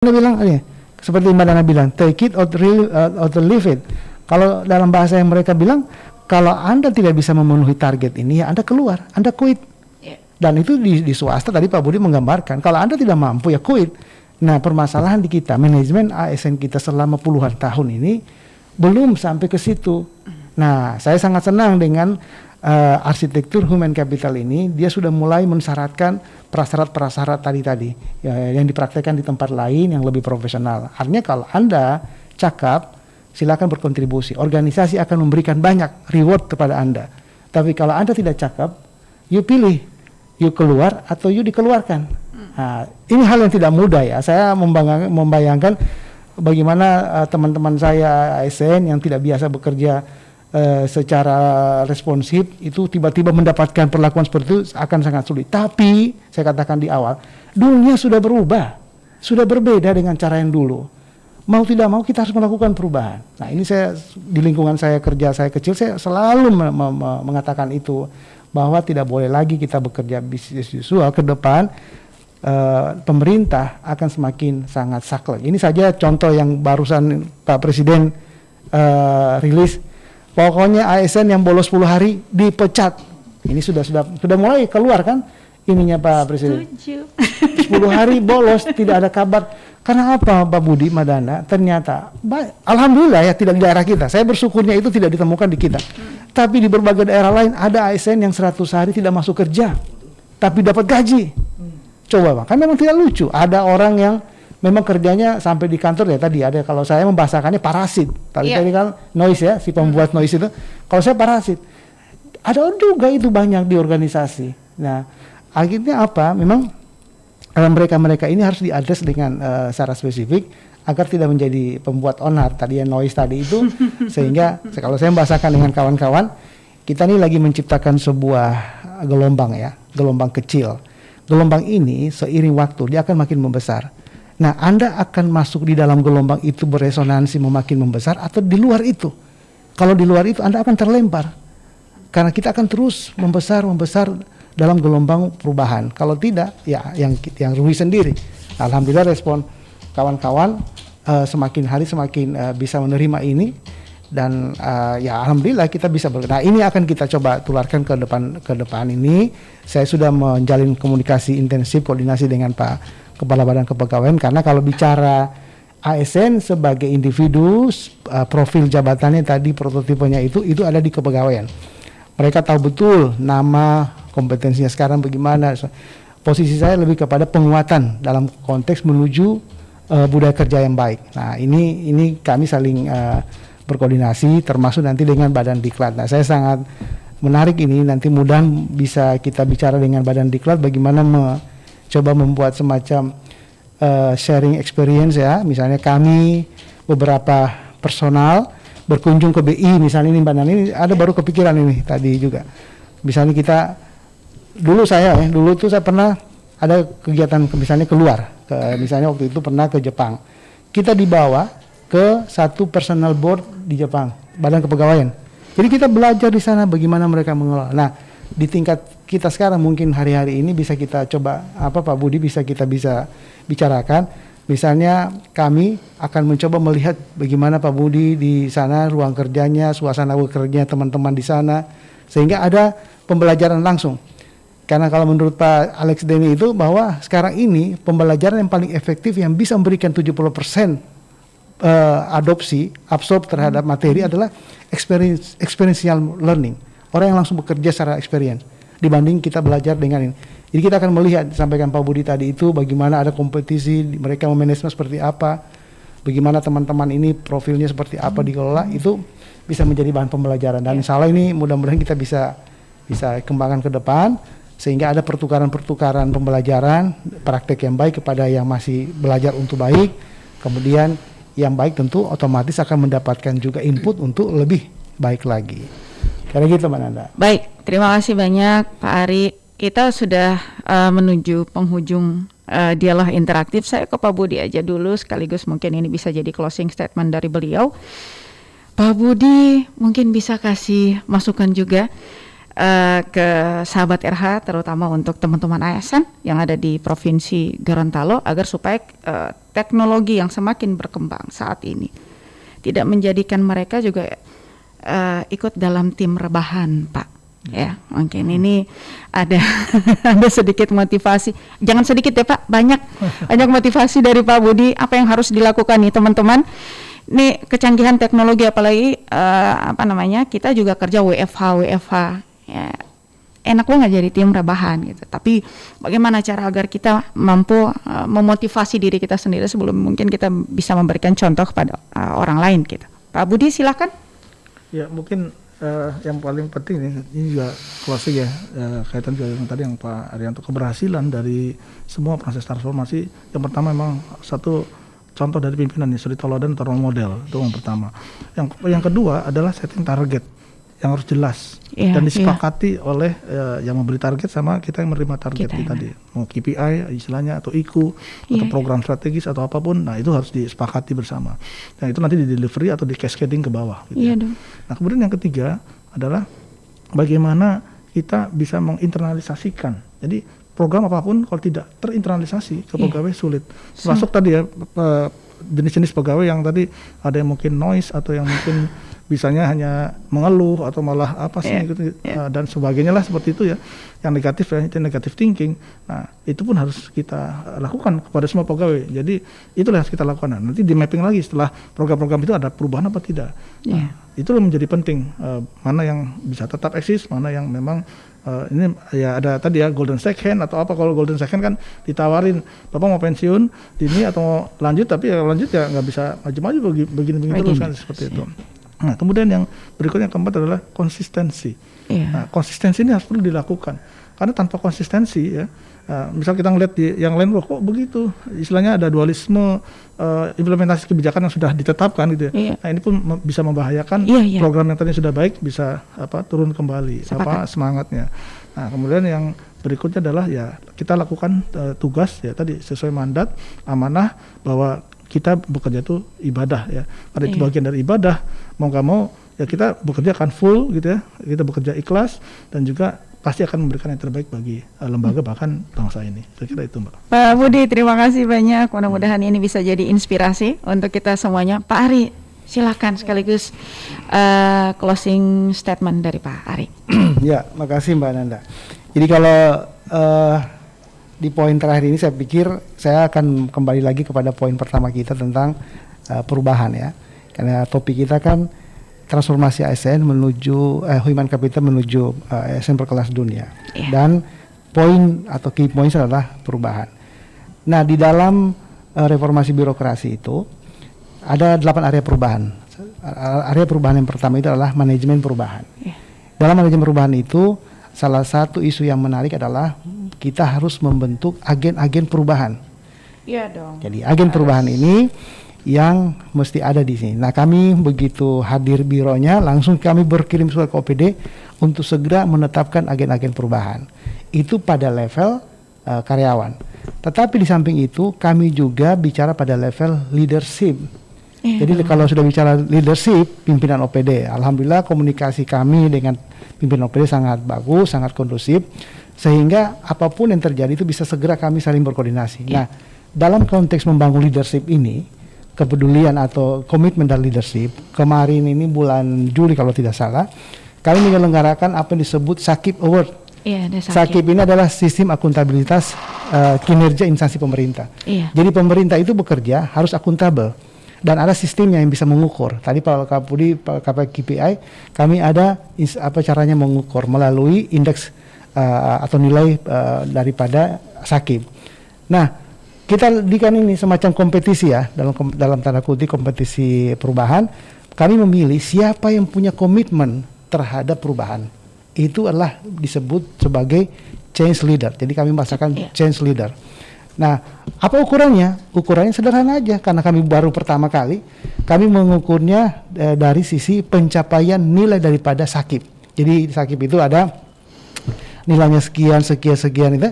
Anda bilang, seperti Mbak Nana bilang, take it or to leave it. Kalau dalam bahasa yang mereka bilang, kalau Anda tidak bisa memenuhi target ini, ya Anda keluar, Anda quit. Dan itu di swasta tadi Pak Budi menggambarkan, kalau Anda tidak mampu ya quit. Nah, permasalahan di kita, manajemen ASN kita selama puluhan tahun ini belum sampai ke situ. Nah, saya sangat senang dengan arsitektur human capital ini, dia sudah mulai mensyaratkan prasyarat-prasyarat tadi ya, yang dipraktekkan di tempat lain yang lebih profesional. Artinya kalau Anda cakap, silakan berkontribusi. Organisasi akan memberikan banyak reward kepada Anda. Tapi kalau Anda tidak cakap, you pilih, you keluar atau you dikeluarkan. Nah, ini hal yang tidak mudah ya. Saya membayangkan bagaimana teman-teman saya ASN yang tidak biasa bekerja secara responsif itu tiba-tiba mendapatkan perlakuan seperti itu akan sangat sulit. Tapi saya katakan di awal, dunia sudah berubah, sudah berbeda dengan cara yang dulu. Mau tidak mau kita harus melakukan perubahan. Nah, ini saya di lingkungan saya kerja saya kecil, saya selalu mengatakan itu, bahwa tidak boleh lagi kita bekerja bisnis usual ke depan. Pemerintah akan semakin sangat saklek. Ini saja contoh yang barusan Pak Presiden rilis. Pokoknya ASN yang bolos 10 hari dipecat. Ini sudah mulai keluar kan ininya Pak Presiden. 10 hari bolos tidak ada kabar. Karena apa Pak Budi Madana? Ternyata alhamdulillah ya tidak di daerah kita. Saya bersyukurnya itu tidak ditemukan di kita. Tapi di berbagai daerah lain ada ASN yang 100 hari tidak masuk kerja. Tapi dapat gaji. Coba Bang, kan memang tidak lucu. Ada orang yang memang kerjanya sampai di kantor ya tadi ada, kalau saya membahasakannya parasit. Tadi kan noise ya, si pembuat noise itu. Kalau saya parasit. Ada juga itu banyak di organisasi. Nah, akhirnya apa? Memang mereka ini harus diadres dengan secara spesifik agar tidak menjadi pembuat onar tadi yang noise tadi itu. Sehingga kalau saya membahasakan dengan kawan-kawan, kita ini lagi menciptakan sebuah gelombang ya, gelombang kecil. Gelombang ini seiring waktu dia akan makin membesar. Nah, Anda akan masuk di dalam gelombang itu beresonansi makin membesar atau di luar itu. Kalau di luar itu Anda akan terlempar. Karena kita akan terus membesar dalam gelombang perubahan. Kalau tidak, ya yang rugi sendiri. Alhamdulillah respon kawan-kawan semakin hari semakin bisa menerima ini. Dan ya alhamdulillah kita bisa Nah, ini akan kita coba tularkan ke depan ini. Saya sudah menjalin komunikasi intensif, koordinasi dengan Pak Kepala Badan Kepegawaian, karena kalau bicara ASN sebagai individu, profil jabatannya tadi prototipenya itu ada di kepegawaian. Mereka tahu betul nama, kompetensinya sekarang bagaimana. Posisi saya lebih kepada penguatan dalam konteks menuju budaya kerja yang baik. Nah, ini kami saling berkoordinasi, termasuk nanti dengan Badan Diklat. Nah, saya sangat menarik ini, nanti mudah bisa kita bicara dengan Badan Diklat bagaimana coba membuat semacam sharing experience ya. Misalnya kami beberapa personal berkunjung ke BI, misalnya ini Mbak Nani, ini ada baru kepikiran ini tadi juga. Misalnya kita, dulu saya pernah ada kegiatan misalnya keluar, misalnya waktu itu pernah ke Jepang. Kita dibawa ke satu personal board di Jepang, Badan Kepegawaian. Jadi kita belajar di sana bagaimana mereka mengelola. Nah, di tingkat kita sekarang mungkin hari-hari ini bisa kita coba Pak Budi bisa bicarakan. Misalnya kami akan mencoba melihat bagaimana Pak Budi di sana ruang kerjanya, suasana kerjanya teman-teman di sana, sehingga ada pembelajaran langsung. Karena kalau menurut Pak Alex Denny itu bahwa sekarang ini pembelajaran yang paling efektif yang bisa memberikan 70% absorb terhadap materi adalah experiential learning. Orang yang langsung bekerja secara experience dibanding kita belajar dengan ini. Jadi kita akan melihat, sampaikan Pak Budi tadi itu, bagaimana ada kompetisi, mereka memanajemen seperti apa, bagaimana teman-teman ini profilnya seperti apa dikelola, itu bisa menjadi bahan pembelajaran. Dan insya Allah ini mudah-mudahan kita bisa kembangkan ke depan, sehingga ada pertukaran pembelajaran, praktek yang baik kepada yang masih belajar untuk baik, kemudian yang baik tentu otomatis akan mendapatkan juga input untuk lebih baik lagi. Karena gitu Mbak Nanda. Baik, terima kasih banyak Pak Ari. Kita sudah menuju penghujung dialog interaktif. Saya ke Pak Budi aja dulu, sekaligus mungkin ini bisa jadi closing statement dari beliau. Pak Budi mungkin bisa kasih masukan juga ke sahabat RH, terutama untuk teman-teman ASN yang ada di Provinsi Gorontalo, agar supaya teknologi yang semakin berkembang saat ini tidak menjadikan mereka juga ikut dalam tim rebahan, Pak. Ya, mungkin ini ada ada sedikit motivasi, jangan sedikit ya Pak, banyak motivasi dari Pak Budi apa yang harus dilakukan nih teman-teman. Ini kecanggihan teknologi, apalagi kita juga kerja WFH ya, enak banget jadi tim rebahan gitu. Tapi bagaimana cara agar kita mampu memotivasi diri kita sendiri sebelum mungkin kita bisa memberikan contoh kepada orang lain gitu. Pak Budi silakan. Ya, mungkin yang paling penting ini juga closing ya, kaitan juga dengan tadi yang Pak Arianto, keberhasilan dari semua proses transformasi. Yang pertama memang satu contoh dari pimpinan nih, suri teladan atau role model, itu yang pertama. Yang kedua adalah setting target yang harus jelas dan disepakati oleh yang memberi target sama kita yang menerima target tadi. Mau KPI istilahnya atau IQ atau program strategis atau apapun, nah itu harus disepakati bersama. Dan itu nanti di delivery atau di cascading ke bawah. Gitu ya. Nah kemudian yang ketiga adalah bagaimana kita bisa menginternalisasikan. Jadi program apapun kalau tidak terinternalisasi ke pegawai sulit. Termasuk tadi ya jenis-jenis pegawai yang tadi ada yang mungkin noise atau yang mungkin bisanya hanya mengeluh atau malah apa sih gitu dan sebagainya lah seperti itu ya, yang negatif ya, itu negative thinking. Nah itu pun harus kita lakukan kepada semua pegawai. Jadi itulah yang harus kita lakukan. Nah, nanti di mapping lagi setelah program-program itu ada perubahan apa tidak. Nah, itu menjadi penting, mana yang bisa tetap eksis, mana yang memang ini ya ada tadi ya golden second atau apa. Kalau golden second kan ditawarin Bapak mau pensiun dini atau mau lanjut, tapi ya lanjut ya nggak bisa maju-maju begini terus kan, seperti itu. Nah kemudian yang berikutnya yang keempat adalah konsistensi. Nah konsistensi ini harus perlu dilakukan, karena tanpa konsistensi ya, misal kita ngeliat di yang lain kok begitu, istilahnya ada dualisme implementasi kebijakan yang sudah ditetapkan gitu ya. Nah ini pun bisa membahayakan program yang tadi sudah baik bisa turun kembali semangatnya. Nah kemudian yang berikutnya adalah ya kita lakukan tugas ya tadi sesuai mandat amanah, bahwa kita bekerja itu ibadah ya. Pada itu bagian dari ibadah, mau nggak mau ya kita bekerja akan full gitu ya. Kita bekerja ikhlas dan juga pasti akan memberikan yang terbaik bagi lembaga bahkan bangsa ini. Saya kira itu Mbak. Pak Budi, terima kasih banyak. Mudah-mudahan ini bisa jadi inspirasi untuk kita semuanya. Pak Ari, silakan sekaligus closing statement dari Pak Ari. Ya, makasih Mbak Nanda. Jadi kalau di poin terakhir ini saya pikir saya akan kembali lagi kepada poin pertama kita tentang perubahan ya. Karena topik kita kan transformasi ASN menuju human capital menuju ASN berkelas dunia. Dan poin atau key points adalah perubahan. Nah, di dalam reformasi birokrasi itu ada 8 area perubahan. Area perubahan yang pertama itu adalah manajemen perubahan. Dalam manajemen perubahan itu salah satu isu yang menarik adalah kita harus membentuk agen-agen perubahan. Iya dong. Jadi agen perubahan ini yang mesti ada di sini. Nah kami begitu hadir bironya langsung kami berkirim surat ke OPD untuk segera menetapkan agen-agen perubahan. Itu pada level karyawan. Tetapi di samping itu kami juga bicara pada level leadership. Jadi kalau sudah bicara leadership, pimpinan OPD, alhamdulillah komunikasi kami dengan pimpinan OPD sangat bagus, sangat kondusif, sehingga apapun yang terjadi itu bisa segera kami saling berkoordinasi. Nah, dalam konteks membangun leadership ini, kepedulian atau komitmen dan leadership, kemarin ini bulan Juli kalau tidak salah, kami menyelenggarakan apa yang disebut SAKIP Award. SAKIP ini adalah sistem akuntabilitas kinerja instansi pemerintah. Jadi pemerintah itu bekerja harus akuntabel. Dan ada sistemnya yang bisa mengukur. Tadi Pak Kapudi, Pak KPI, kami ada apa caranya mengukur melalui indeks atau nilai daripada SAKIP. Nah, kita jadikan ini semacam kompetisi ya, dalam tanda kutip kompetisi perubahan. Kami memilih siapa yang punya komitmen terhadap perubahan. Itu adalah disebut sebagai change leader. Jadi kami membahasakan change leader. Nah, apa ukurannya? Ukurannya sederhana aja, karena kami baru pertama kali, kami mengukurnya dari sisi pencapaian nilai daripada SAKIP. Jadi SAKIP itu ada nilainya sekian itu.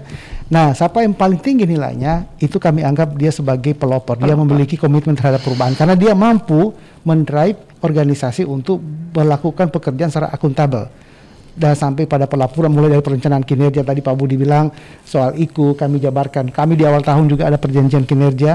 Nah, siapa yang paling tinggi nilainya, itu kami anggap dia sebagai pelopor. Dia memiliki komitmen terhadap perubahan, karena dia mampu mendrive organisasi untuk melakukan pekerjaan secara akuntabel. dan sampai pada pelaporan, mulai dari perencanaan kinerja tadi Pak Budi bilang soal IKU kami jabarkan. Kami di awal tahun juga ada perjanjian kinerja